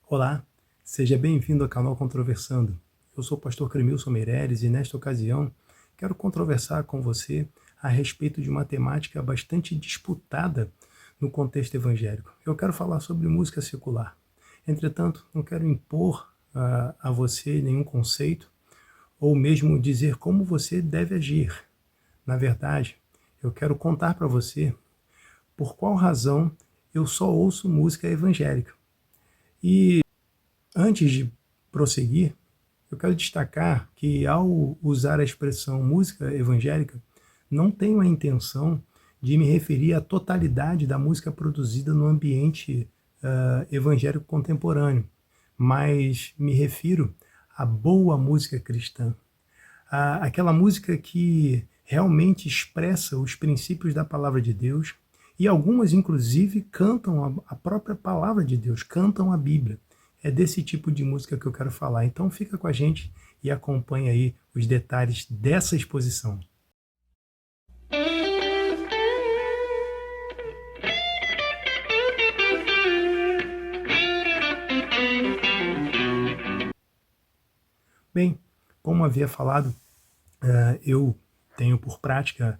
Olá, seja bem-vindo ao canal Controversando. Eu sou o pastor Cremilson Meireles e nesta ocasião quero controversar com você a respeito de uma temática bastante disputada no contexto evangélico. Eu quero falar sobre música secular. Entretanto, não quero impor a você nenhum conceito ou mesmo dizer como você deve agir. Na verdade, eu quero contar para você por qual razão eu só ouço música evangélica. E antes de prosseguir, eu quero destacar que ao usar a expressão música evangélica, não tenho a intenção de me referir à totalidade da música produzida no ambiente evangélico contemporâneo, mas me refiro à boa música cristã, aquela música que realmente expressa os princípios da palavra de Deus, e algumas, inclusive, cantam a própria palavra de Deus, cantam a Bíblia. É desse tipo de música que eu quero falar. Então fica com a gente e acompanha aí os detalhes dessa exposição. Bem, como havia falado, eu tenho por prática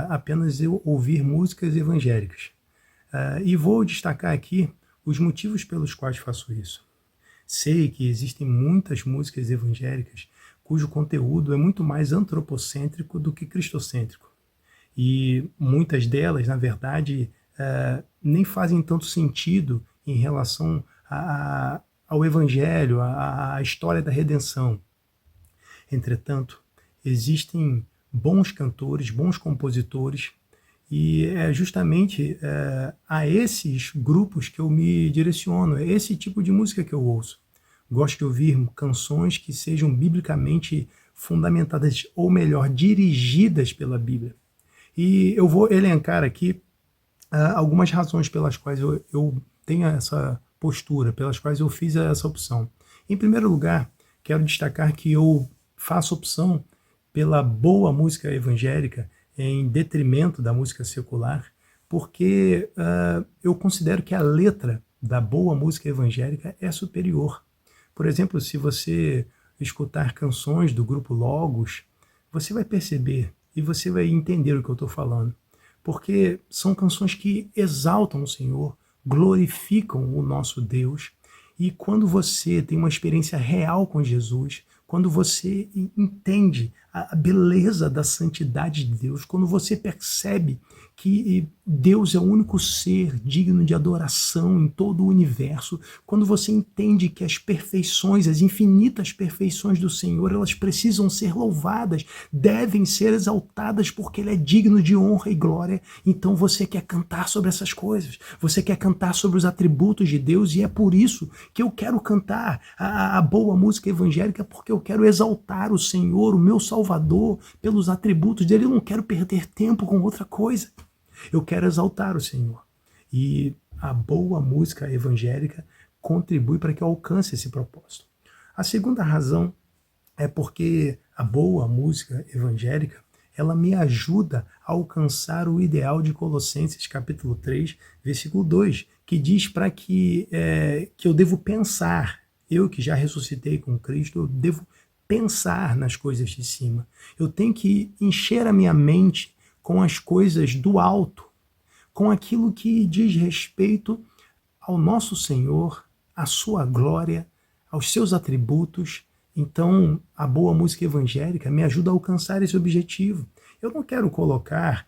apenas eu ouvir músicas evangélicas. E vou destacar aqui os motivos pelos quais faço isso. Sei que existem muitas músicas evangélicas cujo conteúdo é muito mais antropocêntrico do que cristocêntrico. E muitas delas, na verdade, nem fazem tanto sentido em relação ao Evangelho, à história da redenção. Entretanto, existem bons cantores, bons compositores, e é justamente a esses grupos que eu me direciono, é esse tipo de música que eu ouço. Gosto de ouvir canções que sejam biblicamente fundamentadas, ou melhor, dirigidas pela Bíblia. E eu vou elencar aqui algumas razões pelas quais eu tenho essa postura, pelas quais eu fiz essa opção. Em primeiro lugar, quero destacar que eu faço opção pela boa música evangélica em detrimento da música secular, porque eu considero que a letra da boa música evangélica é superior. Por exemplo, se você escutar canções do grupo Logos, você vai perceber e você vai entender o que eu estou falando, porque são canções que exaltam o Senhor, glorificam o nosso Deus, e quando você tem uma experiência real com Jesus, quando você entende a beleza da santidade de Deus, quando você percebe que Deus é o único ser digno de adoração em todo o universo, quando você entende que as perfeições, as infinitas perfeições do Senhor, elas precisam ser louvadas, devem ser exaltadas porque Ele é digno de honra e glória, então você quer cantar sobre essas coisas, você quer cantar sobre os atributos de Deus, e é por isso que eu quero cantar a boa música evangélica, porque eu quero exaltar o Senhor, o meu Salvador, pelos atributos dele. Eu não quero perder tempo com outra coisa. Eu quero exaltar o Senhor. E a boa música evangélica contribui para que eu alcance esse propósito. A segunda razão é porque a boa música evangélica, ela me ajuda a alcançar o ideal de Colossenses capítulo 3, versículo 2, que diz para que eu devo pensar, eu que já ressuscitei com Cristo, eu devo pensar nas coisas de cima. Eu tenho que encher a minha mente com as coisas do alto, com aquilo que diz respeito ao nosso Senhor, à sua glória, aos seus atributos. Então, a boa música evangélica me ajuda a alcançar esse objetivo. Eu não quero colocar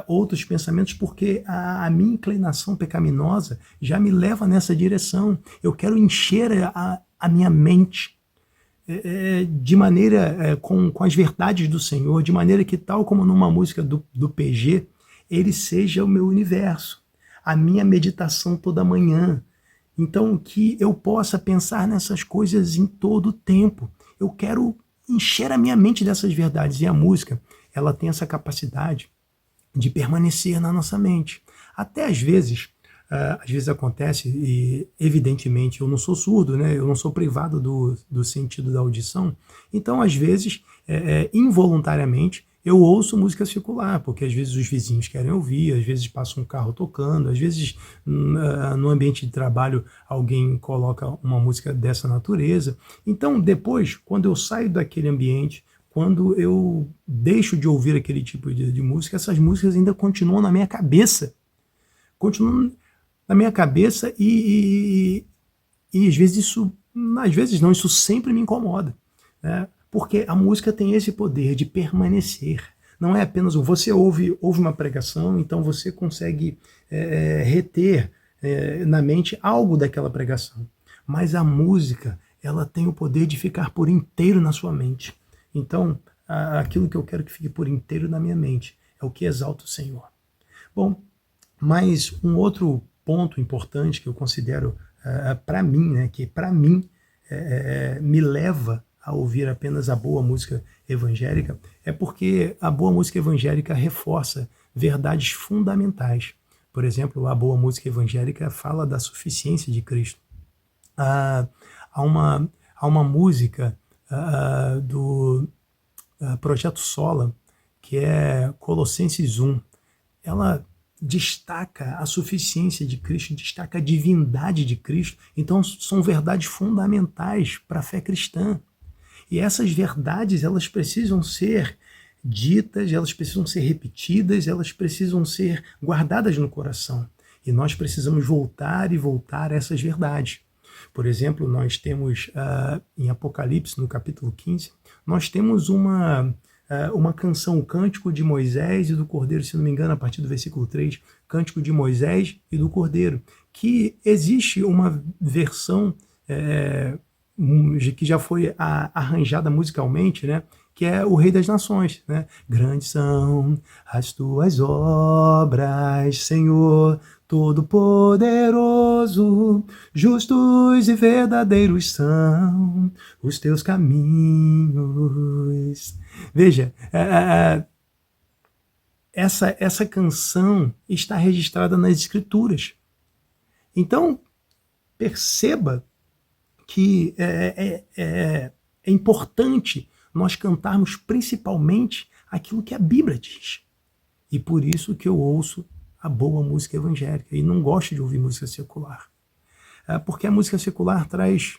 outros pensamentos, porque a minha inclinação pecaminosa já me leva nessa direção. Eu quero encher a minha mente de maneira com as verdades do Senhor, de maneira que, tal como numa música do PG, ele seja o meu universo, a minha meditação toda manhã. Então, que eu possa pensar nessas coisas em todo o tempo. Eu quero encher a minha mente dessas verdades, e a música, ela tem essa capacidade de permanecer na nossa mente. Até às vezes acontece, e evidentemente eu não sou surdo, né? Eu não sou privado do sentido da audição, então às vezes, involuntariamente, eu ouço música secular, porque às vezes os vizinhos querem ouvir, às vezes passa um carro tocando, às vezes no ambiente de trabalho alguém coloca uma música dessa natureza. Então, depois, quando eu saio daquele ambiente, quando eu deixo de ouvir aquele tipo de música, essas músicas ainda continuam na minha cabeça. Continuam na minha cabeça e às vezes isso, às vezes não, isso sempre me incomoda, né? Porque a música tem esse poder de permanecer. Não é apenas você ouve uma pregação, então você consegue reter na mente algo daquela pregação. Mas a música, ela tem o poder de ficar por inteiro na sua mente. Então, aquilo que eu quero que fique por inteiro na minha mente é o que exalta o Senhor. Bom, mas um outro ponto importante que eu considero para mim, né, que para mim me leva a ouvir apenas a boa música evangélica, é porque a boa música evangélica reforça verdades fundamentais. Por exemplo, a boa música evangélica fala da suficiência de Cristo. Há uma música do Projeto Sola, que é Colossenses 1. Ela destaca a suficiência de Cristo, destaca a divindade de Cristo. Então, são verdades fundamentais para a fé cristã. E essas verdades, elas precisam ser ditas, elas precisam ser repetidas, elas precisam ser guardadas no coração. E nós precisamos voltar e voltar a essas verdades. Por exemplo, nós temos em Apocalipse, no capítulo 15, nós temos uma canção, o Cântico de Moisés e do Cordeiro, se não me engano, a partir do versículo 3, Cântico de Moisés e do Cordeiro, que existe uma versão que já foi arranjada musicalmente, né? Que é o Rei das Nações, né? Grandes são as tuas obras, Senhor Todo-Poderoso, justos e verdadeiros são os teus caminhos. Veja, essa canção está registrada nas Escrituras. Então, perceba que é importante nós cantarmos principalmente aquilo que a Bíblia diz. E por isso que eu ouço a boa música evangélica e não gosto de ouvir música secular. Porque a música secular traz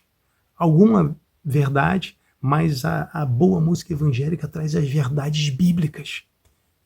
alguma verdade, mas a boa música evangélica traz as verdades bíblicas.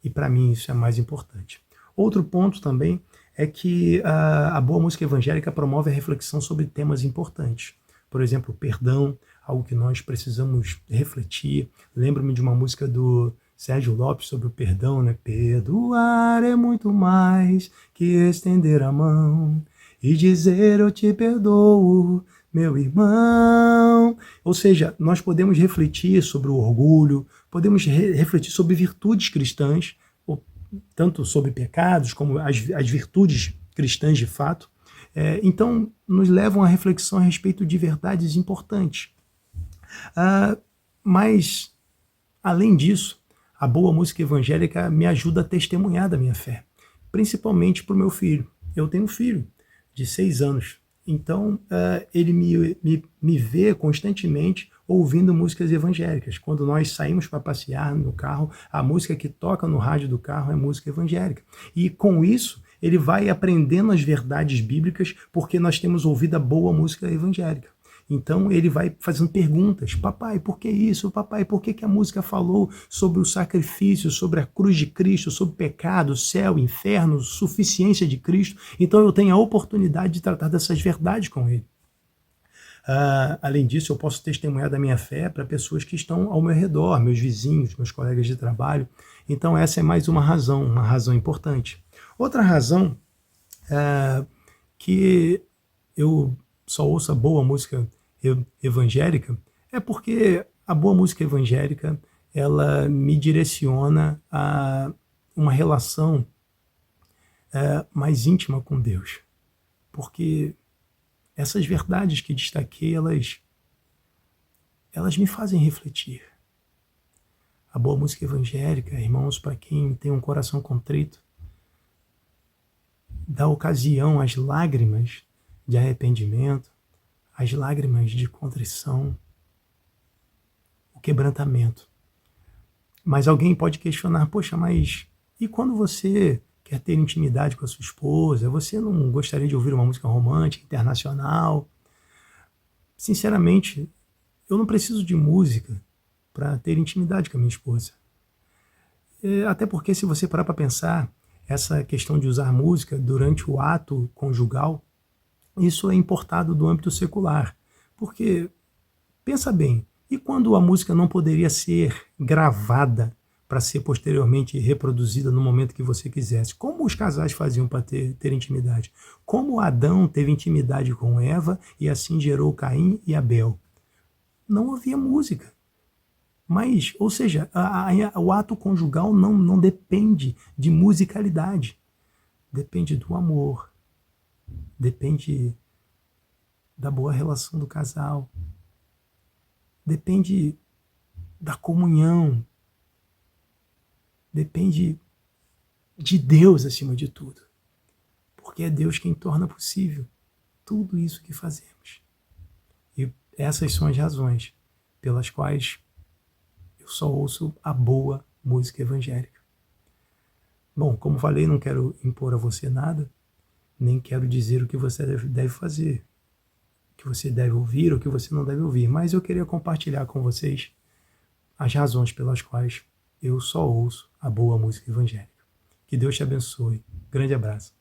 E para mim isso é mais importante. Outro ponto também é que a boa música evangélica promove a reflexão sobre temas importantes. Por exemplo, perdão, algo que nós precisamos refletir. Lembro-me de uma música do Sérgio Lopes sobre o perdão, né? Perdoar é muito mais que estender a mão e dizer eu te perdoo, meu irmão. Ou seja, nós podemos refletir sobre o orgulho, podemos refletir sobre virtudes cristãs, tanto sobre pecados como as virtudes cristãs de fato. Então, nos levam à reflexão a respeito de verdades importantes. Mas, além disso, a boa música evangélica me ajuda a testemunhar da minha fé, principalmente para o meu filho. Eu tenho um filho de 6 anos, então ele me vê constantemente ouvindo músicas evangélicas. Quando nós saímos para passear no carro, a música que toca no rádio do carro é música evangélica. E com isso, ele vai aprendendo as verdades bíblicas porque nós temos ouvido a boa música evangélica. Então ele vai fazendo perguntas. Papai, por que isso? Papai, por que a música falou sobre o sacrifício, sobre a cruz de Cristo, sobre pecado, céu, inferno, suficiência de Cristo? Então eu tenho a oportunidade de tratar dessas verdades com ele. Além disso, eu posso testemunhar da minha fé para pessoas que estão ao meu redor, meus vizinhos, meus colegas de trabalho. Então essa é mais uma razão importante. Outra razão que eu só ouço a boa música evangélica é porque a boa música evangélica ela me direciona a uma relação mais íntima com Deus. Porque essas verdades que destaquei, elas me fazem refletir. A boa música evangélica, irmãos, para quem tem um coração contrito, dá ocasião às lágrimas de arrependimento, às lágrimas de contrição, o quebrantamento. Mas alguém pode questionar, poxa, mas e quando você quer ter intimidade com a sua esposa, você não gostaria de ouvir uma música romântica, internacional? Sinceramente, eu não preciso de música para ter intimidade com a minha esposa. Até porque, se você parar para pensar, essa questão de usar música durante o ato conjugal, isso é importado do âmbito secular. Porque, pensa bem, e quando a música não poderia ser gravada para ser posteriormente reproduzida no momento que você quisesse? Como os casais faziam para ter intimidade? Como Adão teve intimidade com Eva e assim gerou Caim e Abel? Não havia música. Mas, ou seja, o ato conjugal não depende de musicalidade. Depende do amor, depende da boa relação do casal, depende da comunhão, depende de Deus acima de tudo. Porque é Deus quem torna possível tudo isso que fazemos. E essas são as razões pelas quais eu só ouço a boa música evangélica. Bom, como falei, não quero impor a você nada, nem quero dizer o que você deve fazer, o que você deve ouvir ou o que você não deve ouvir, mas eu queria compartilhar com vocês as razões pelas quais eu só ouço a boa música evangélica. Que Deus te abençoe. Grande abraço.